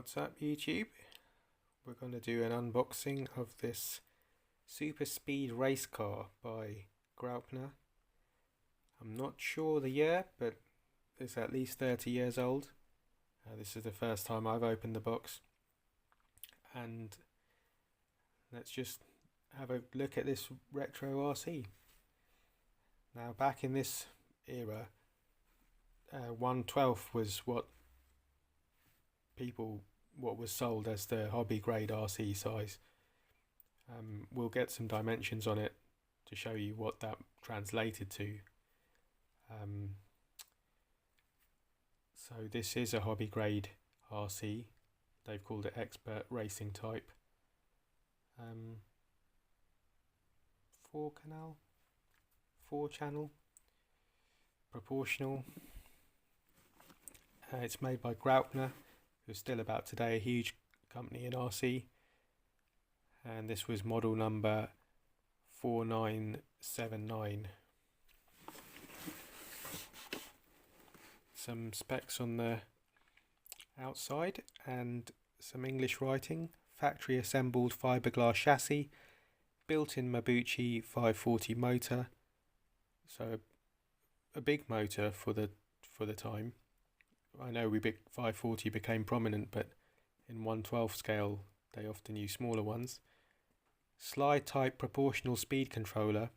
What's up, YouTube? We're going to do an unboxing of this super speed race car by Graupner. I'm not sure the year, but it's at least 30 years old. This is the first time I've opened the box, and let's just have a look at this retro RC. Now, back in this era, 1/12 was what was sold as the hobby grade RC size. We'll get some dimensions on it to show you what that translated to. So this is a hobby grade RC. They've called it expert racing type. 4-channel, proportional. It's made by Graupner, who's still about today, a huge company in RC. And this was model number 4979. Some specs on the outside and some English writing. Factory assembled fiberglass chassis, built-in Mabuchi 540 motor. So a big motor for the time. I know 540 became prominent, but in 1/12 scale they often use smaller ones. Slide type proportional speed controller,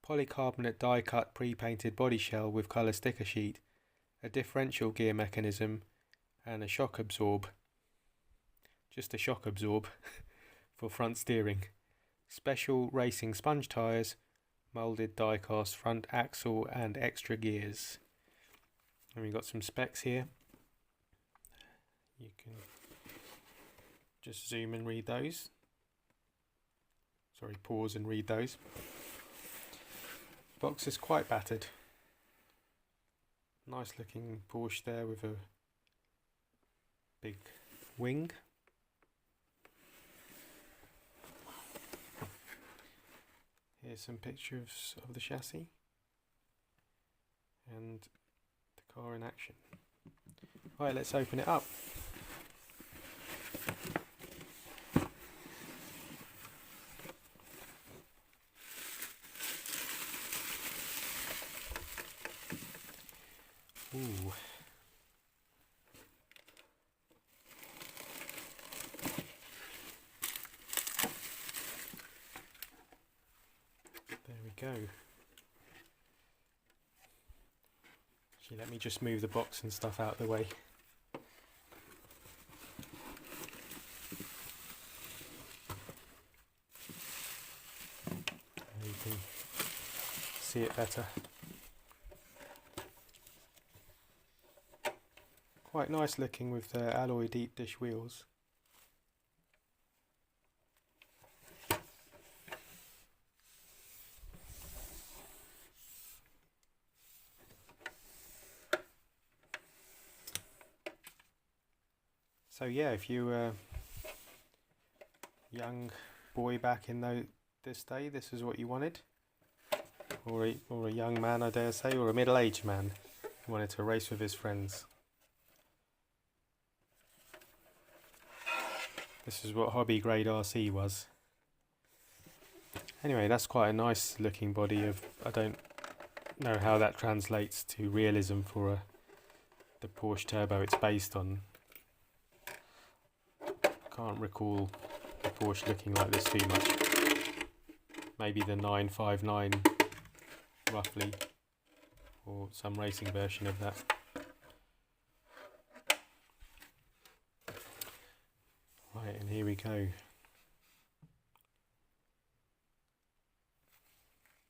polycarbonate die cut pre-painted body shell with colour sticker sheet, a differential gear mechanism and a shock absorb. Just a shock absorb for front steering. Special racing sponge tyres, moulded die cast front axle and extra gears. And we've got some specs here. You can just zoom and read those. Sorry, pause and read those. Box is quite battered. Nice looking Porsche there with a big wing. Here's some pictures of the chassis and the car in action. Right, let's open it up. Ooh. There we go. Actually, let me just move the box and stuff out of the way. There you can see it better. Quite nice looking with the alloy deep dish wheels. So yeah, if you were a young boy back in this day, this is what you wanted. Or a young man, I dare say, or a middle-aged man who wanted to race with his friends. This is what hobby grade RC was. Anyway, that's quite a nice looking body. I don't know how that translates to realism for the Porsche Turbo it's based on. Can't recall the Porsche looking like this too much. Maybe the 959 roughly, or some racing version of that. Right, and here we go.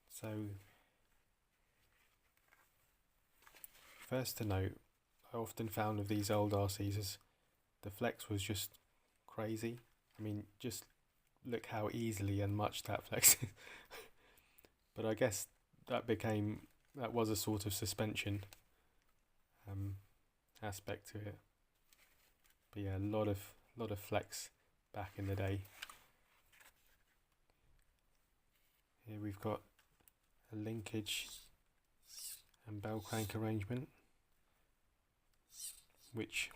So, first to note, I often found with these old RCs is the flex was just crazy. I mean, just look how easily and much that flexes. But I guess that was a sort of suspension aspect to it. But yeah, a lot of flex back in the day. Here we've got a linkage and bell crank arrangement, which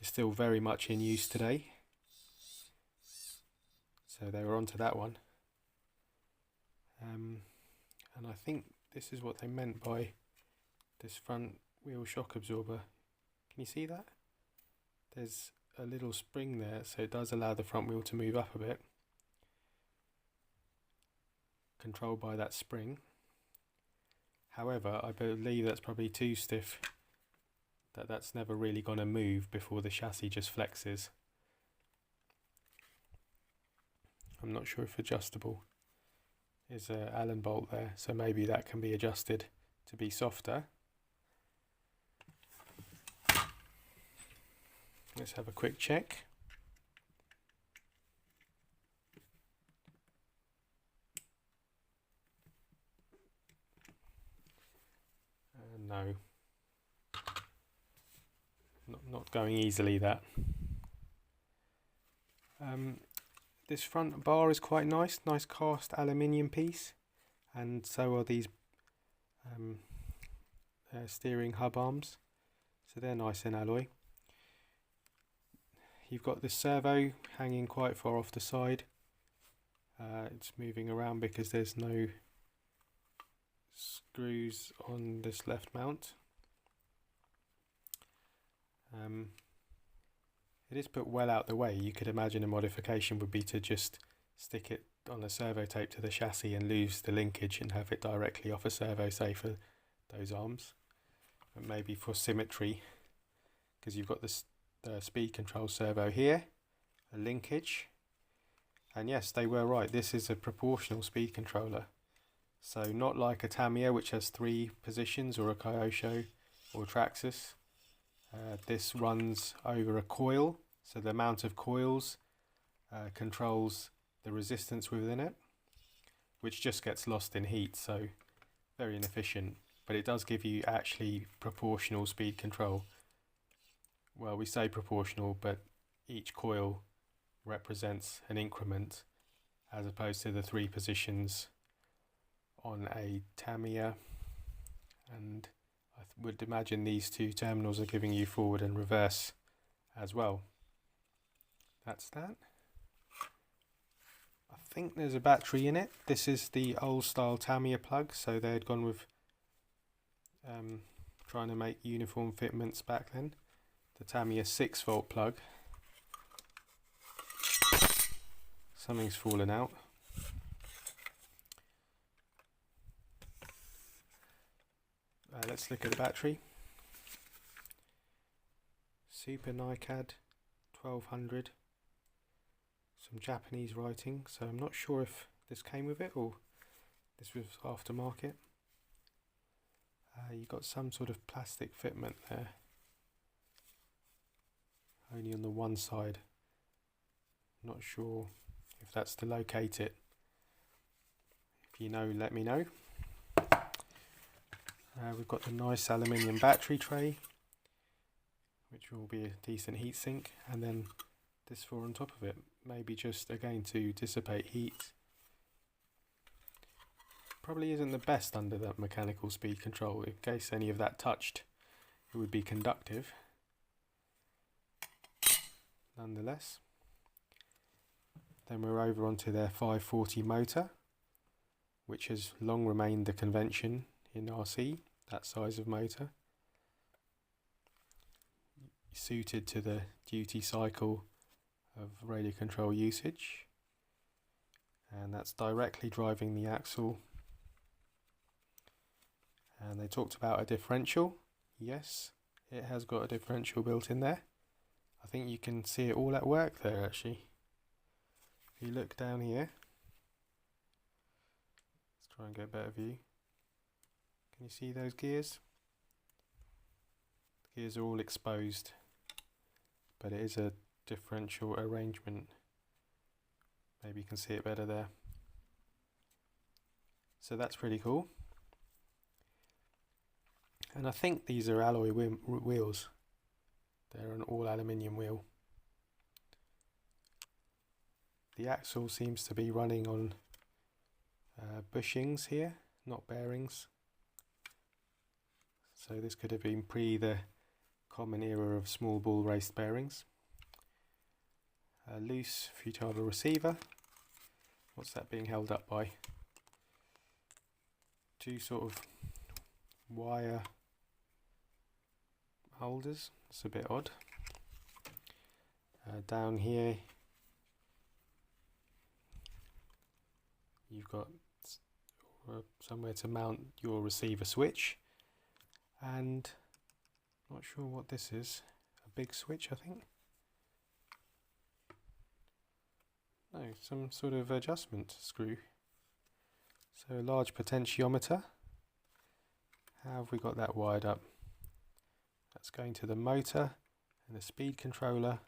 is still very much in use today. So they were onto that one. And I think this is what they meant by this front wheel shock absorber. Can you see that? There's a little spring there, so it does allow the front wheel to move up a bit, controlled by that spring. However, I believe that's probably too stiff, that's never really going to move before the chassis just flexes. I'm not sure if adjustable. There's an Allen bolt there, so maybe that can be adjusted to be softer. Let's have a quick check. No, not going easily, that. This front bar is quite nice cast aluminium piece, and so are these steering hub arms, so they're nice in alloy. You've got the servo hanging quite far off the side. It's moving around because there's no screws on this left mount. It is put well out the way. You could imagine a modification would be to just stick it on a servo tape to the chassis and lose the linkage and have it directly off a servo, say, for those arms. But maybe for symmetry, because you've got the speed control servo here, a linkage, and yes, they were right, this is a proportional speed controller. So not like a Tamiya, which has 3 positions, or a Kyosho or Traxxas. This runs over a coil, so the amount of coils controls the resistance within it, which just gets lost in heat, so very inefficient. But it does give you actually proportional speed control. Well, we say proportional, but each coil represents an increment, as opposed to the 3 positions on a Tamiya. And I would imagine these 2 terminals are giving you forward and reverse as well. That's that. I think there's a battery in it. This is the old style Tamiya plug, so they had gone with trying to make uniform fitments back then. The Tamiya 6-volt plug. Something's fallen out. Let's look at the battery. Super NiCad 1200. Some Japanese writing, so I'm not sure if this came with it or this was aftermarket. You've got some sort of plastic fitment there, only on the one side. Not sure if that's to locate it. If you know, let me know. We've got the nice aluminium battery tray, which will be a decent heatsink, and then this 4 on top of it, maybe just again to dissipate heat. Probably isn't the best under that mechanical speed control. In case any of that touched, it would be conductive. Nonetheless. Then we're over onto their 540 motor, which has long remained the convention in RC, that size of motor. Suited to the duty cycle of radio control usage. And that's directly driving the axle. And they talked about a differential. Yes, it has got a differential built in there. I think you can see it all at work there actually. If you look down here, let's try and get a better view. Can you see those gears? The gears are all exposed, but it is a differential arrangement. Maybe you can see it better there. So that's pretty cool. And I think these are alloy wheels. They're an all aluminium wheel. The axle seems to be running on bushings here, not bearings. So this could have been pre the common era of small ball raced bearings. A loose futile receiver. What's that being held up by? Two sort of wire holders. It's a bit odd. Down here you've got somewhere to mount your receiver switch, and not sure what this is. A big switch, I think. No, some sort of adjustment screw. So a large potentiometer. How have we got that wired up? That's going to the motor and the speed controller.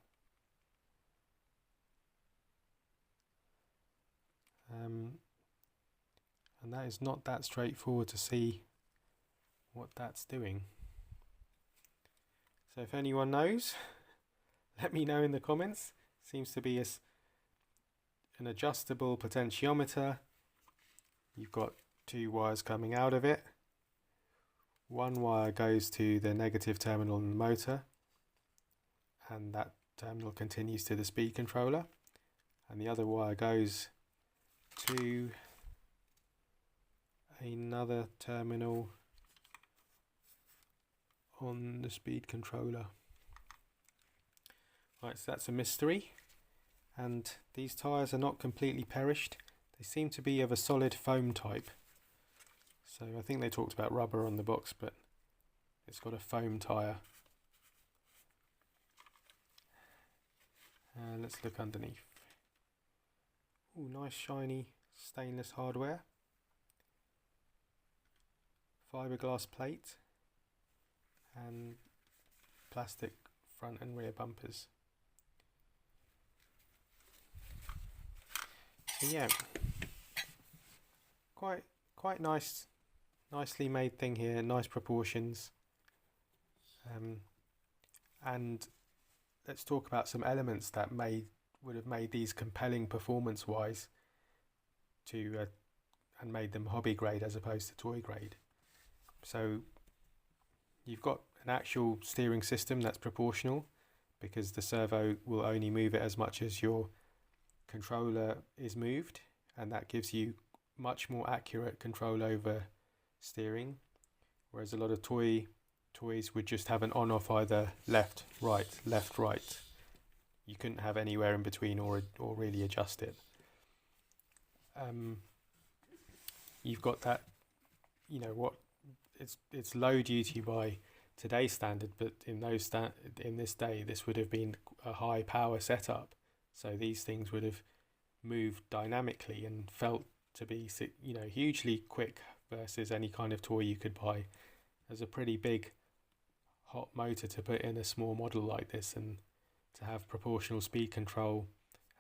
And that is not that straightforward to see what that's doing. So if anyone knows, let me know in the comments. Seems to be an adjustable potentiometer. You've got two wires coming out of it. One wire goes to the negative terminal in the motor, and that terminal continues to the speed controller, and the other wire goes to another terminal on the speed controller. Right, so that's a mystery, and these tyres are not completely perished. They seem to be of a solid foam type. So I think they talked about rubber on the box, but it's got a foam tyre. Let's look underneath. Ooh, nice shiny stainless hardware. Fiberglass plate and plastic front and rear bumpers. So yeah, quite nicely made thing here, nice proportions. And let's talk about some elements that would have made these compelling performance wise and made them hobby grade as opposed to toy grade. So you've got an actual steering system that's proportional, because the servo will only move it as much as your controller is moved, and that gives you much more accurate control over steering, whereas a lot of toys would just have an on-off, either left, right. You couldn't have anywhere in between or really adjust it. You've got that, it's low duty by today's standard, but in this day this would have been a high power setup. So these things would have moved dynamically and felt to be, hugely quick versus any kind of toy you could buy. There's a pretty big hot motor to put in a small model like this, and to have proportional speed control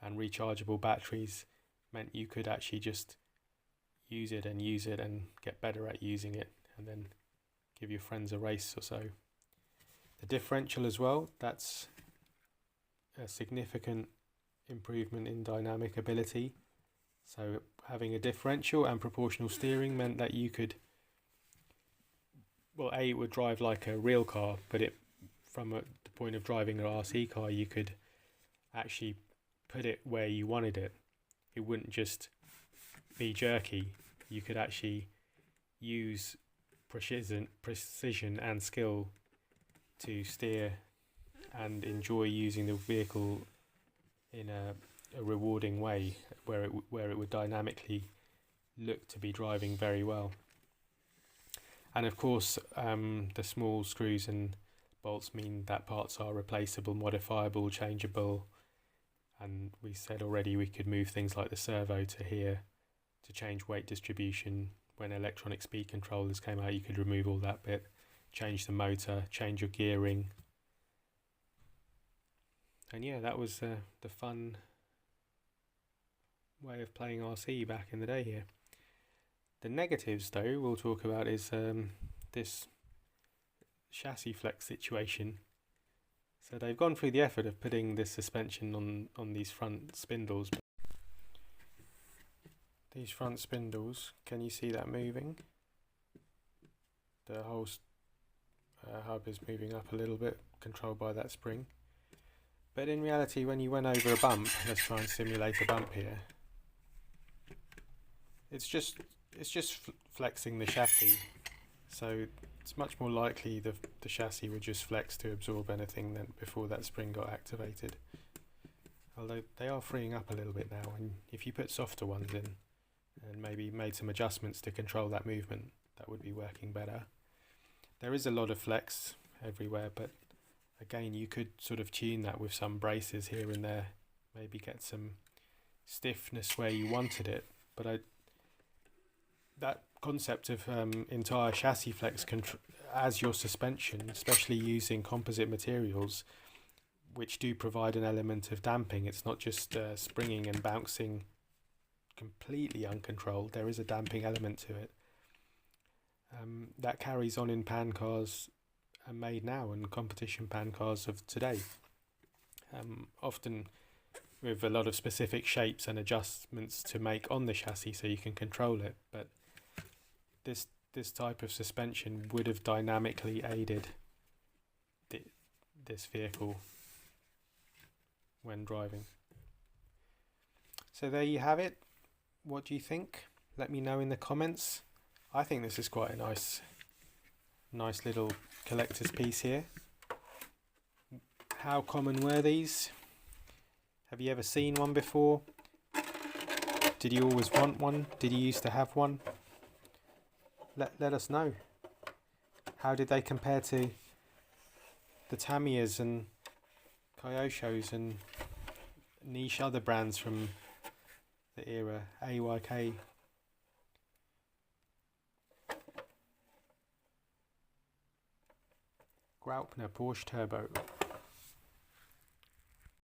and rechargeable batteries meant you could actually just use it and get better at using it, and then give your friends a race or so. The differential as well, that's a significant improvement in dynamic ability. So having a differential and proportional steering meant that you could, it would drive like a real car, but from the point of driving an RC car, you could actually put it where you wanted it. It wouldn't just be jerky. You could actually use precision and skill to steer and enjoy using the vehicle in a rewarding way, where it would dynamically look to be driving very well. And of course, the small screws and bolts mean that parts are replaceable, modifiable, changeable, and we said already we could move things like the servo to here to change weight distribution. When electronic speed controllers came out, you could remove all that bit, change the motor, change your gearing. And yeah, that was the fun way of playing RC back in the day here. The negatives, though, we'll talk about is this chassis flex situation. So they've gone through the effort of putting this suspension on these front spindles. These front spindles, can you see that moving? The whole hub is moving up a little bit, controlled by that spring. But in reality, when you went over a bump, let's try and simulate a bump here. It's just flexing the chassis, so it's much more likely the chassis would just flex to absorb anything than before that spring got activated. Although they are freeing up a little bit now, and if you put softer ones in and maybe made some adjustments to control that movement, that would be working better. There is a lot of flex everywhere, but again, you could sort of tune that with some braces here and there, maybe get some stiffness where you wanted it. But that concept of entire chassis flex as your suspension, especially using composite materials, which do provide an element of damping. It's not just springing and bouncing completely uncontrolled. There is a damping element to it. That carries on in pan cars made now and competition pan cars of today. Often with a lot of specific shapes and adjustments to make on the chassis so you can control it. But this type of suspension would have dynamically aided this vehicle when driving. So there you have it. What do you think? Let me know in the comments. I think this is quite a nice little collector's piece here. How common were these? Have you ever seen one before? Did you always want one? Did you used to have one? Let us know. How did they compare to the Tamiyas and Kyoshos and niche other brands from the era? AYK. Graupner Porsche Turbo.